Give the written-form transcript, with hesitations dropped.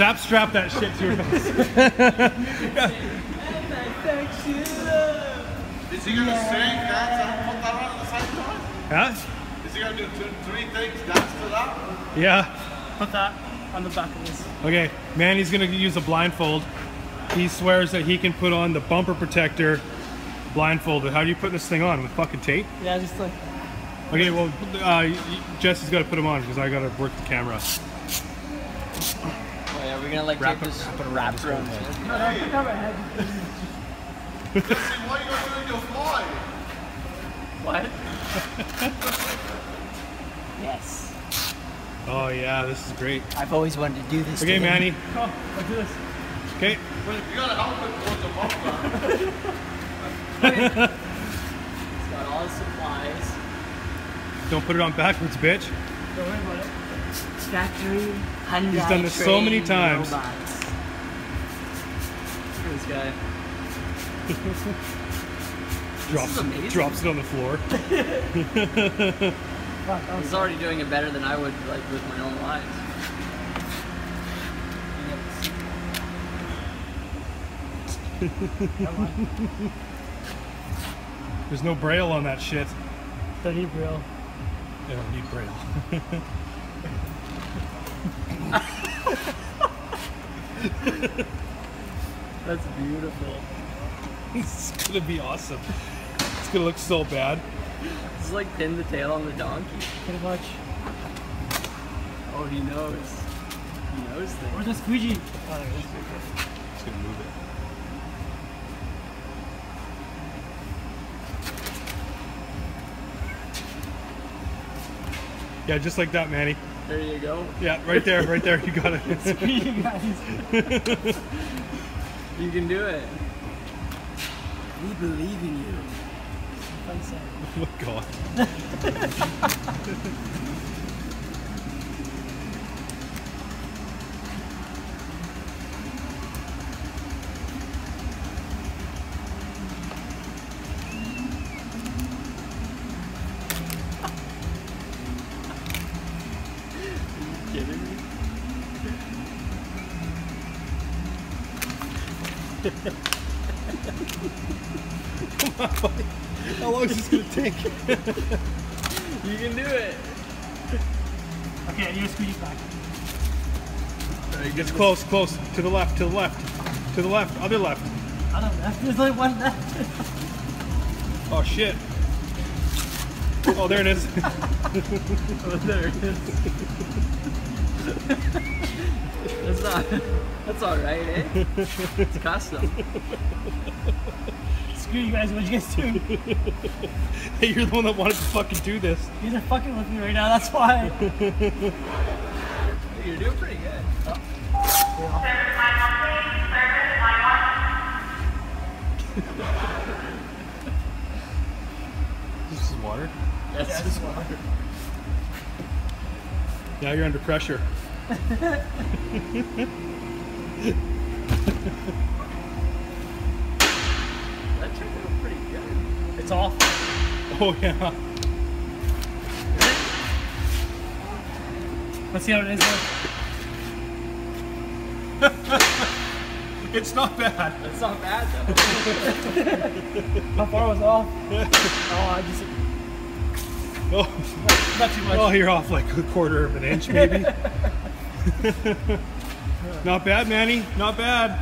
Zap strap that shit to your face. Is he gonna sing, dance, and put that on at the same time? Huh? Is he gonna do three things, dance to that? Yeah. Put that on the back of this. Okay, Manny's gonna use a blindfold. He swears that he can put on the bumper protector blindfolded. How do you put this thing on? With fucking tape? Yeah, just like... Okay, well, Jesse's got to put him on because I got to work the camera. Oh yeah, we're gonna like Wrap take it- this wrap it wrap around around his his head. No, don't cover my head. Jesse, what are you gonna do in your fly? What? Yes. Oh yeah, this is great. I've always wanted to do this. Okay, to him. Manny. Oh, let's do this. Okay. You gotta help him towards the bumper. He's got all his supplies. Don't put it on backwards, bitch. Don't worry about it. Factory Hyundai. He's done this so many trained times. robots. Look at this guy. Drops it on the floor. Fuck, that was He's already doing it better than I would like with my own lives. There's no braille on that shit. don't need real. I don't need braille. That's beautiful. It's gonna be awesome. It's gonna look so bad. It's like pin the tail on the donkey. Pretty much. Oh, he knows. He knows things. Where's the squeegee? Oh, there it is. Just gonna move it. Yeah, just like that, Manny. There you go. Yeah, right there, right there. You got it. Squeegee, guys. You can do it. We believe in you. Fun set. Oh my god. Kidding me? Come on, buddy. How long is this gonna take? You can do it. Okay, I need a squeegee back. It's close, close. To the left, to the left. To the left, other left. I don't know. There's only one left. Oh shit. Oh, there it is. Oh, there it is. That's all right, eh? It's custom. Screw you guys, what'd you guys do? Hey, you're the one that wanted to fucking do this. You guys are fucking with me right now, that's why. You're doing pretty good. This is water. That's just water. Now you're under pressure. That turned out pretty good. It's off. Oh yeah. Let's see how it is. It's not bad. That's not bad though. How far was it off? Oh, I just... Oh, Not too much. oh, you're off like a quarter of an inch maybe. Not bad, Manny. Not bad.